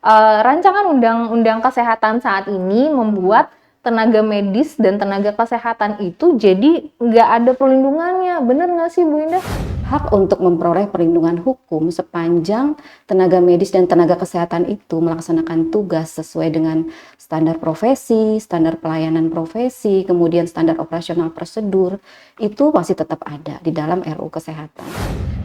rancangan undang-undang kesehatan saat ini membuat tenaga medis dan tenaga kesehatan itu jadi nggak ada perlindungannya. Bener nggak sih Bu Indah? Hak untuk memperoleh perlindungan hukum sepanjang tenaga medis dan tenaga kesehatan itu melaksanakan tugas sesuai dengan standar profesi, standar pelayanan profesi, kemudian standar operasional prosedur, itu masih tetap ada di dalam RUU Kesehatan.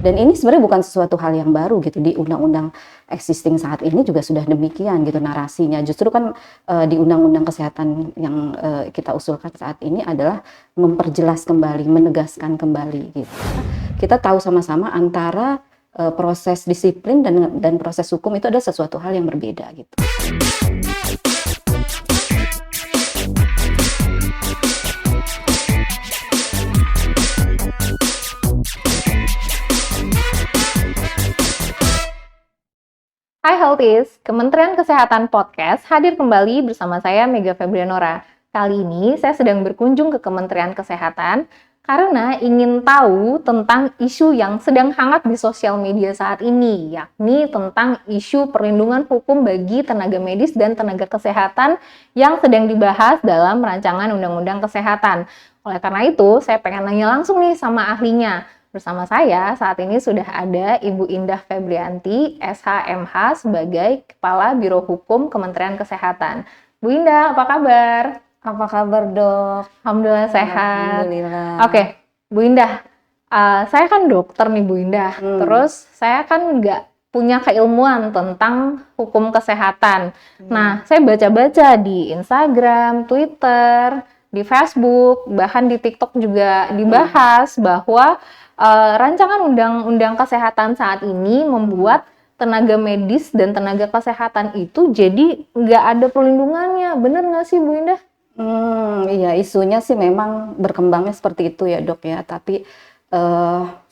Dan ini sebenarnya bukan sesuatu hal yang baru gitu, di undang-undang existing saat ini juga sudah demikian gitu narasinya. Justru kan di undang-undang kesehatan yang kita usulkan saat ini adalah memperjelas kembali, menegaskan kembali gitu. Kita tahu sama-sama antara proses disiplin dan proses hukum itu adalah sesuatu hal yang berbeda gitu. Hai Healthies, Kementerian Kesehatan Podcast hadir kembali bersama saya Mega Febrianora. Kali ini saya sedang berkunjung ke Kementerian Kesehatan karena ingin tahu tentang isu yang sedang hangat di sosial media saat ini, yakni tentang isu perlindungan hukum bagi tenaga medis dan tenaga kesehatan yang sedang dibahas dalam rancangan Undang-Undang Kesehatan. Oleh karena itu, saya pengen nanya langsung nih sama ahlinya. Bersama saya saat ini sudah ada Ibu Indah Febrianti, SHMH, sebagai Kepala Biro Hukum Kementerian Kesehatan. Bu Indah, apa kabar? Apa kabar dok? Alhamdulillah sehat. Alhamdulillah. Oke, Bu Indah, saya kan dokter nih Bu Indah, terus saya kan nggak punya keilmuan tentang hukum kesehatan. Nah, saya baca-baca di Instagram, Twitter, di Facebook, bahkan di TikTok juga dibahas bahwa rancangan undang-undang kesehatan saat ini membuat tenaga medis dan tenaga kesehatan itu jadi nggak ada perlindungannya. Bener nggak sih Bu Indah? Iya, isunya sih memang berkembangnya seperti itu ya dok ya, tapi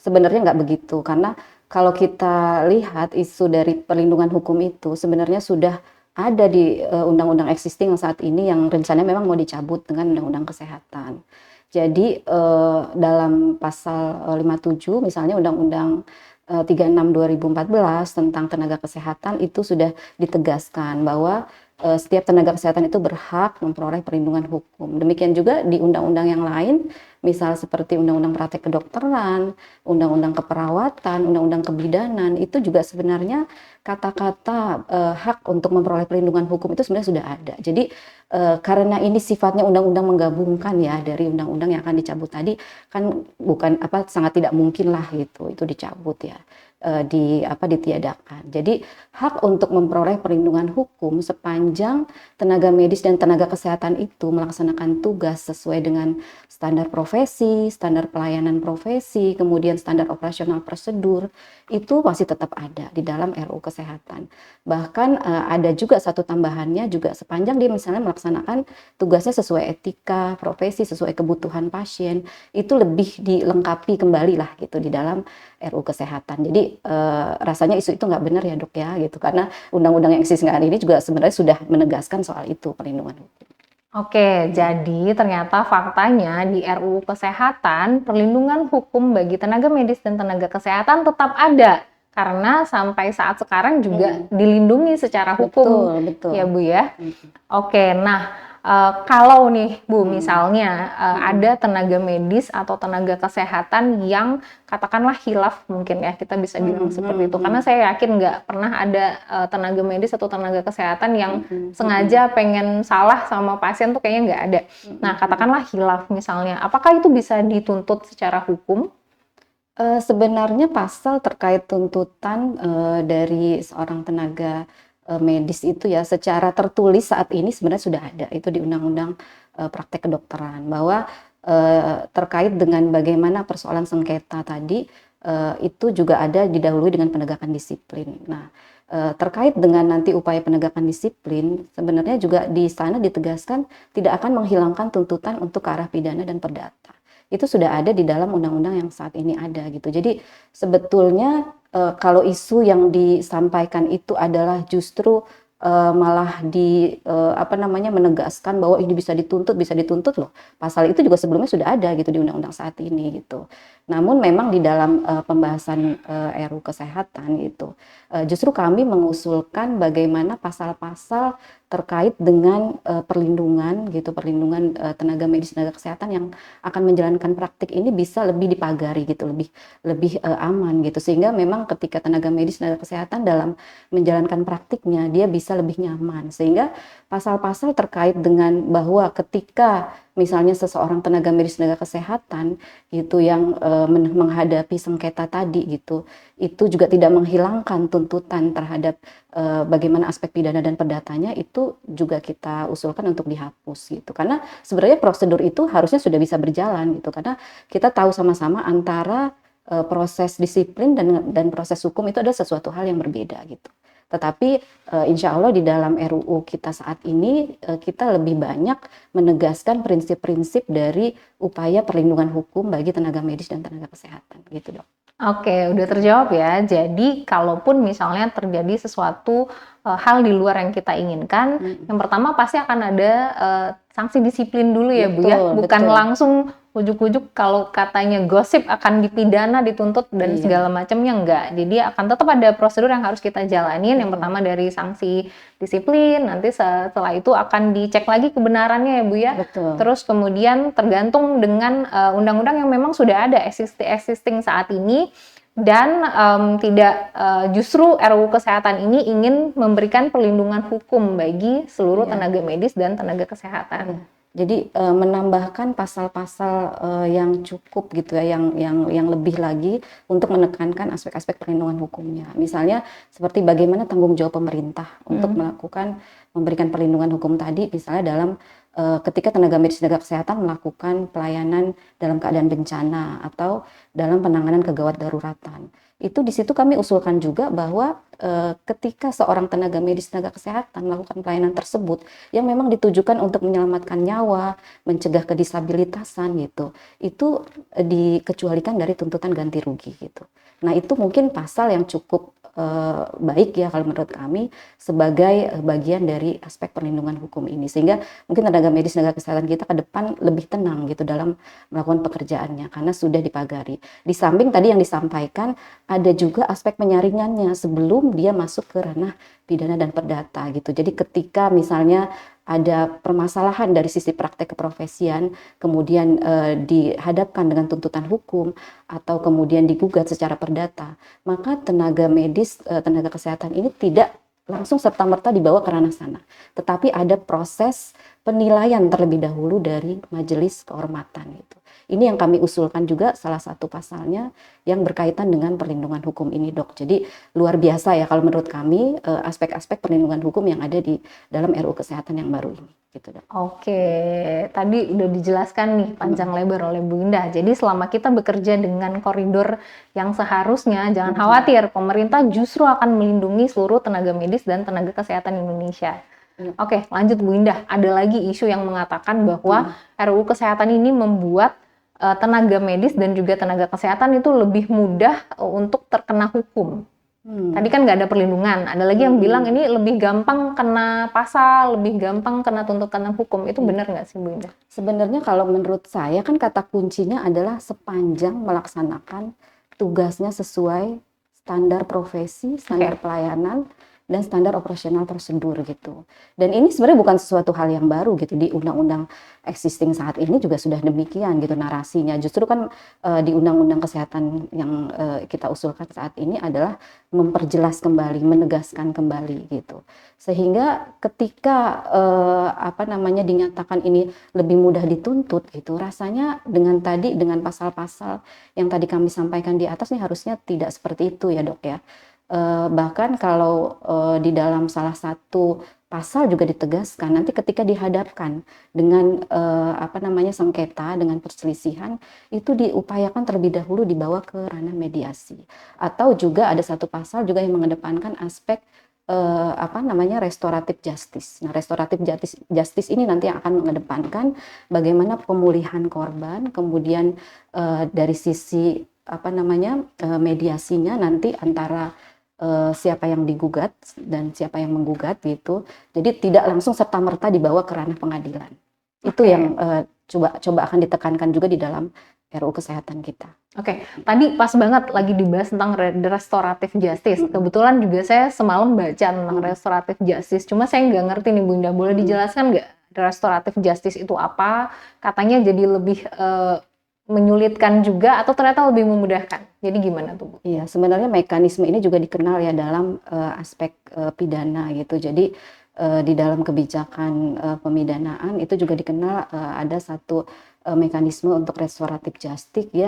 sebenarnya nggak begitu, karena kalau kita lihat isu dari perlindungan hukum itu sebenarnya sudah ada di undang-undang existing yang saat ini yang rencananya memang mau dicabut dengan undang-undang kesehatan. Jadi dalam pasal 57 misalnya undang-undang 36 2014 tentang tenaga kesehatan itu sudah ditegaskan bahwa setiap tenaga kesehatan itu berhak memperoleh perlindungan hukum. Demikian juga di undang-undang yang lain, misal seperti undang-undang praktek kedokteran, undang-undang keperawatan, undang-undang kebidanan, itu juga sebenarnya kata-kata hak untuk memperoleh perlindungan hukum itu sebenarnya sudah ada. Jadi karena ini sifatnya undang-undang menggabungkan ya dari undang-undang yang akan dicabut tadi, kan bukan sangat tidak mungkin lah gitu itu dicabut ya. Ditiadakan. Jadi hak untuk memperoleh perlindungan hukum sepanjang tenaga medis dan tenaga kesehatan itu melaksanakan tugas sesuai dengan standar profesi, standar pelayanan profesi, kemudian standar operasional prosedur, itu masih tetap ada di dalam RUU Kesehatan. Bahkan ada juga satu tambahannya juga sepanjang dia misalnya melaksanakan tugasnya sesuai etika, profesi, sesuai kebutuhan pasien, itu lebih dilengkapi kembali lah gitu di dalam RUU Kesehatan. Jadi rasanya isu itu nggak benar ya dok ya gitu, karena undang-undang yang existing hari ini juga sebenarnya sudah menegaskan soal itu perlindungan hukum. Oke, jadi ternyata faktanya di RUU Kesehatan perlindungan hukum bagi tenaga medis dan tenaga kesehatan tetap ada karena sampai saat sekarang juga dilindungi secara hukum. Betul. Ya Bu ya. Oke, nah kalau nih Bu misalnya ada tenaga medis atau tenaga kesehatan yang katakanlah khilaf mungkin ya kita bisa bilang seperti itu, karena saya yakin nggak pernah ada tenaga medis atau tenaga kesehatan yang sengaja pengen salah sama pasien tuh kayaknya nggak ada. Nah katakanlah khilaf misalnya, apakah itu bisa dituntut secara hukum? Sebenarnya pasal terkait tuntutan dari seorang tenaga medis itu ya secara tertulis saat ini sebenarnya sudah ada itu di Undang-Undang Praktek Kedokteran, bahwa terkait dengan bagaimana persoalan sengketa tadi itu juga ada didahului dengan penegakan disiplin. Nah terkait dengan nanti upaya penegakan disiplin sebenarnya juga di sana ditegaskan tidak akan menghilangkan tuntutan untuk ke arah pidana dan perdata. Itu sudah ada di dalam undang-undang yang saat ini ada gitu. Jadi sebetulnya kalau isu yang disampaikan itu adalah justru malah menegaskan bahwa ini bisa dituntut loh. Pasal itu juga sebelumnya sudah ada gitu di undang-undang saat ini gitu. Namun memang di dalam pembahasan RUU Kesehatan itu justru kami mengusulkan bagaimana pasal-pasal terkait dengan perlindungan gitu, perlindungan tenaga medis, tenaga kesehatan yang akan menjalankan praktik ini bisa lebih dipagari gitu, lebih lebih aman gitu, sehingga memang ketika tenaga medis, tenaga kesehatan dalam menjalankan praktiknya dia bisa lebih nyaman, sehingga pasal-pasal terkait dengan bahwa ketika misalnya seseorang tenaga medis, tenaga kesehatan gitu yang menghadapi sengketa tadi gitu, itu juga tidak menghilangkan tuntutan terhadap bagaimana aspek pidana dan perdatanya, itu juga kita usulkan untuk dihapus gitu, karena sebenarnya prosedur itu harusnya sudah bisa berjalan gitu, karena kita tahu sama-sama antara proses disiplin dan proses hukum itu adalah sesuatu hal yang berbeda gitu. Tetapi insya Allah di dalam RUU kita saat ini kita lebih banyak menegaskan prinsip-prinsip dari upaya perlindungan hukum bagi tenaga medis dan tenaga kesehatan gitu, Dok. Oke, udah terjawab ya. Jadi, kalaupun misalnya terjadi sesuatu hal di luar yang kita inginkan, yang pertama pasti akan ada sanksi disiplin dulu ya, Bu ya. Betul, Bukan betul. langsung ujuk-ujuk kalau katanya gosip akan dipidana, dituntut dan Iya, segala macamnya enggak. Jadi akan tetap ada prosedur yang harus kita jalanin. Yang betul, pertama dari sanksi disiplin, nanti setelah itu akan dicek lagi kebenarannya ya, Bu ya. betul. Terus kemudian tergantung dengan undang-undang yang memang sudah ada existing saat ini, dan tidak justru RUU Kesehatan ini ingin memberikan perlindungan hukum bagi seluruh Iya. tenaga medis dan tenaga kesehatan. Jadi menambahkan pasal-pasal yang cukup gitu ya, yang lebih lagi untuk menekankan aspek-aspek perlindungan hukumnya. Misalnya seperti bagaimana tanggung jawab pemerintah untuk memberikan perlindungan hukum tadi, misalnya dalam ketika tenaga medis, tenaga kesehatan melakukan pelayanan dalam keadaan bencana atau dalam penanganan kegawat daruratan. Itu di situ kami usulkan juga bahwa ketika seorang tenaga medis, tenaga kesehatan melakukan pelayanan tersebut yang memang ditujukan untuk menyelamatkan nyawa, mencegah kedisabilitasan gitu, itu dikecualikan dari tuntutan ganti rugi gitu. Nah, itu mungkin pasal yang cukup baik ya kalau menurut kami sebagai bagian dari aspek perlindungan hukum ini, sehingga mungkin tenaga medis, tenaga kesehatan kita ke depan lebih tenang gitu dalam melakukan pekerjaannya karena sudah dipagari. Di samping tadi yang disampaikan, ada juga aspek penyaringannya sebelum dia masuk ke ranah pidana dan perdata gitu. Jadi ketika misalnya ada permasalahan dari sisi praktek keprofesian, kemudian dihadapkan dengan tuntutan hukum atau kemudian digugat secara perdata, maka tenaga medis, tenaga kesehatan ini tidak langsung serta-merta dibawa ke ranah sana, tetapi ada proses penilaian terlebih dahulu dari majelis kehormatan gitu. Ini yang kami usulkan juga salah satu pasalnya yang berkaitan dengan perlindungan hukum ini, Dok. Jadi luar biasa ya kalau menurut kami aspek-aspek perlindungan hukum yang ada di dalam RUU Kesehatan yang baru ini, gitu, Dok. Oke, tadi udah dijelaskan nih panjang lebar oleh Bu Indah. Jadi selama kita bekerja dengan koridor yang seharusnya, jangan khawatir, pemerintah justru akan melindungi seluruh tenaga medis dan tenaga kesehatan Indonesia. Oke, lanjut Bu Indah. Ada lagi isu yang mengatakan bahwa RUU Kesehatan ini membuat tenaga medis dan juga tenaga kesehatan itu lebih mudah untuk terkena hukum. Tadi kan nggak ada perlindungan. Ada lagi yang bilang ini lebih gampang kena pasal, lebih gampang kena tuntutan hukum. Itu benar nggak sih, Bu Indah? Sebenarnya kalau menurut saya kan kata kuncinya adalah sepanjang melaksanakan tugasnya sesuai standar profesi, standar pelayanan, dan standar operasional prosedur gitu. Dan ini sebenarnya bukan sesuatu hal yang baru gitu, di undang-undang existing saat ini juga sudah demikian gitu narasinya. Justru kan di undang-undang kesehatan yang kita usulkan saat ini adalah memperjelas kembali, menegaskan kembali gitu. Sehingga ketika dinyatakan ini lebih mudah dituntut gitu, rasanya dengan pasal-pasal yang tadi kami sampaikan di atas nih harusnya tidak seperti itu ya, Dok ya. Bahkan kalau di dalam salah satu pasal juga ditegaskan nanti ketika dihadapkan dengan sengketa, dengan perselisihan, itu diupayakan terlebih dahulu dibawa ke ranah mediasi. Atau juga ada satu pasal juga yang mengedepankan aspek restoratif justice. Nah, restoratif justice ini nanti yang akan mengedepankan bagaimana pemulihan korban, kemudian dari sisi mediasinya nanti antara siapa yang digugat dan siapa yang menggugat gitu. Jadi tidak langsung serta-merta dibawa ke ranah pengadilan. Itu yang coba akan ditekankan juga di dalam RUU Kesehatan kita. Oke, tadi pas banget lagi dibahas tentang restoratif justice. Kebetulan juga saya semalam baca tentang restoratif justice. Cuma saya nggak ngerti nih Bunda, boleh dijelaskan nggak restoratif justice itu apa? Katanya jadi lebih menyulitkan juga atau ternyata lebih memudahkan. Jadi gimana tuh Bu? Iya, sebenarnya mekanisme ini juga dikenal ya dalam aspek pidana gitu. Jadi di dalam kebijakan pemidanaan itu juga dikenal ada satu mekanisme untuk restoratif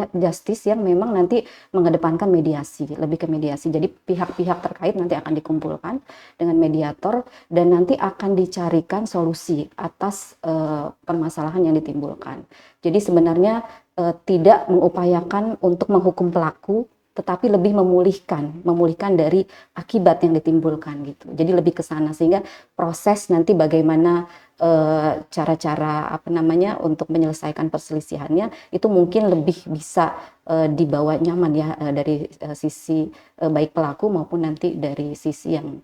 justice yang memang nanti mengedepankan mediasi, lebih ke mediasi. Jadi pihak-pihak terkait nanti akan dikumpulkan dengan mediator dan nanti akan dicarikan solusi atas permasalahan yang ditimbulkan. Jadi sebenarnya tidak mengupayakan untuk menghukum pelaku, tetapi lebih memulihkan dari akibat yang ditimbulkan gitu. Jadi lebih ke sana sehingga proses nanti bagaimana cara-cara untuk menyelesaikan perselisihannya itu mungkin lebih bisa dibawa nyaman ya dari sisi baik pelaku maupun nanti dari sisi yang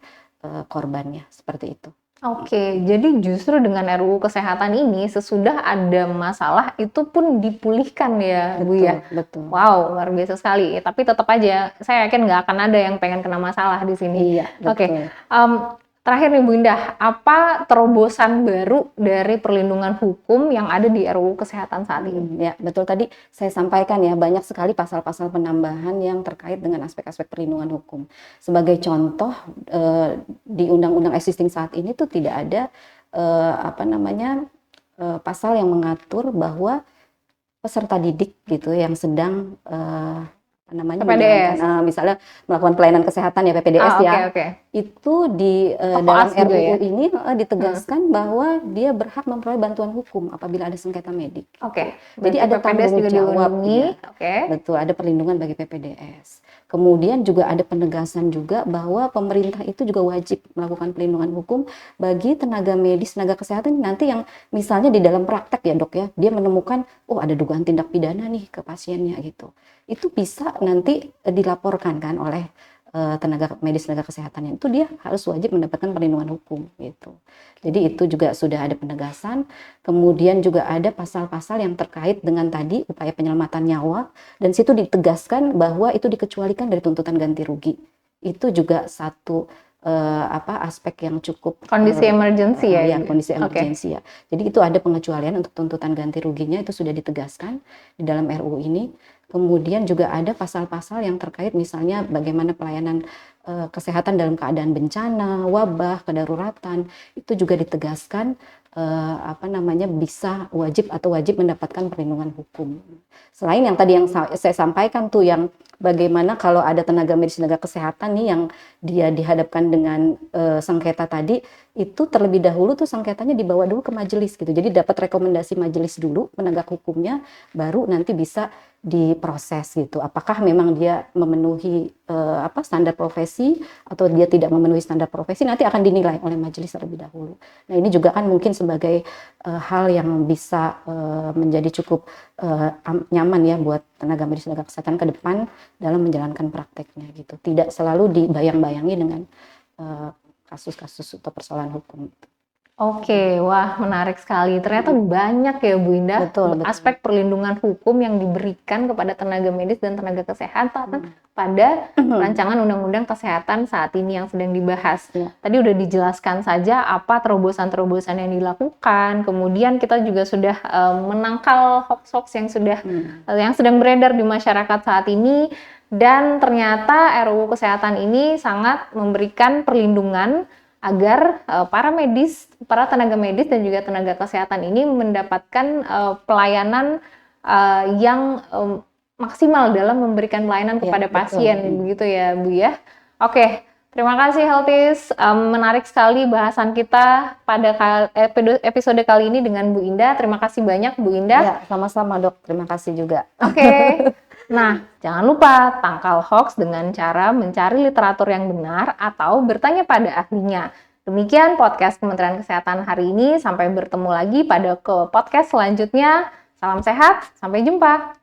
korbannya seperti itu. Oke, jadi justru dengan RUU Kesehatan ini sesudah ada masalah itu pun dipulihkan ya Bu ya. Betul. Wow, luar biasa sekali. Tapi tetap aja saya yakin nggak akan ada yang pengen kena masalah di sini. Iya, Oke, betul. terakhir nih Bu Indah, apa terobosan baru dari perlindungan hukum yang ada di RUU Kesehatan saat ini? Ya, betul tadi saya sampaikan ya, banyak sekali pasal-pasal penambahan yang terkait dengan aspek-aspek perlindungan hukum. Sebagai contoh, di undang-undang existing saat ini tuh tidak ada pasal yang mengatur bahwa peserta didik gitu yang sedang PPDS. misalnya melakukan pelayanan kesehatan ya PPDS itu di dalam RUU ya? ini ditegaskan bahwa dia berhak memperoleh bantuan hukum apabila ada sengketa medik. Jadi ada tanggung jawab ya. Betul, ada perlindungan bagi PPDS. Kemudian juga ada penegasan juga bahwa pemerintah itu juga wajib melakukan perlindungan hukum bagi tenaga medis, tenaga kesehatan nanti yang misalnya di dalam praktek ya Dok ya, dia menemukan ada dugaan tindak pidana nih ke pasiennya gitu. Itu bisa nanti dilaporkan kan oleh tenaga medis, tenaga kesehatannya, itu dia harus wajib mendapatkan perlindungan hukum gitu. Jadi itu juga sudah ada penegasan. Kemudian juga ada pasal-pasal yang terkait dengan tadi upaya penyelamatan nyawa, dan situ ditegaskan bahwa itu dikecualikan dari tuntutan ganti rugi. Itu juga satu aspek yang cukup kondisi emergency ya. Kondisi emergency ya. Jadi itu ada pengecualian untuk tuntutan ganti ruginya, itu sudah ditegaskan di dalam RUU ini. Kemudian juga ada pasal-pasal yang terkait misalnya bagaimana pelayanan kesehatan dalam keadaan bencana, wabah, kedaruratan, itu juga ditegaskan bisa wajib mendapatkan perlindungan hukum. Selain yang tadi yang saya sampaikan tuh yang bagaimana kalau ada tenaga medis, tenaga kesehatan nih yang dia dihadapkan dengan sengketa tadi, itu terlebih dahulu tuh sengketanya dibawa dulu ke majelis gitu. Jadi dapat rekomendasi majelis dulu penegak hukumnya, baru nanti bisa diproses gitu. Apakah memang dia memenuhi standar profesi atau dia tidak memenuhi standar profesi, nanti akan dinilai oleh majelis terlebih dahulu. Nah ini juga kan mungkin sebagai hal yang bisa menjadi cukup nyaman ya buat tenaga medis, tenaga kesehatan ke depan dalam menjalankan prakteknya gitu. Tidak selalu dibayang-bayangi dengan kasus-kasus atau persoalan hukum. Oke, wah menarik sekali. Ternyata banyak ya Bu Indah aspek perlindungan hukum yang diberikan kepada tenaga medis dan tenaga kesehatan pada rancangan undang-undang kesehatan saat ini yang sedang dibahas. Tadi udah dijelaskan saja apa terobosan-terobosan yang dilakukan. Kemudian kita juga sudah menangkal hoax-hoax yang sedang beredar di masyarakat saat ini. Dan ternyata RUU Kesehatan ini sangat memberikan perlindungan agar para tenaga medis dan juga tenaga kesehatan ini mendapatkan pelayanan yang maksimal dalam memberikan pelayanan kepada pasien, begitu ya Bu ya. Oke, terima kasih Healthies. Menarik sekali bahasan kita pada episode kali ini dengan Bu Indah. Terima kasih banyak Bu Indah. Ya, sama-sama Dok. Terima kasih juga. Oke. Nah, jangan lupa tangkal hoax dengan cara mencari literatur yang benar atau bertanya pada ahlinya. Demikian podcast Kementerian Kesehatan hari ini. Sampai bertemu lagi pada podcast selanjutnya. Salam sehat, sampai jumpa.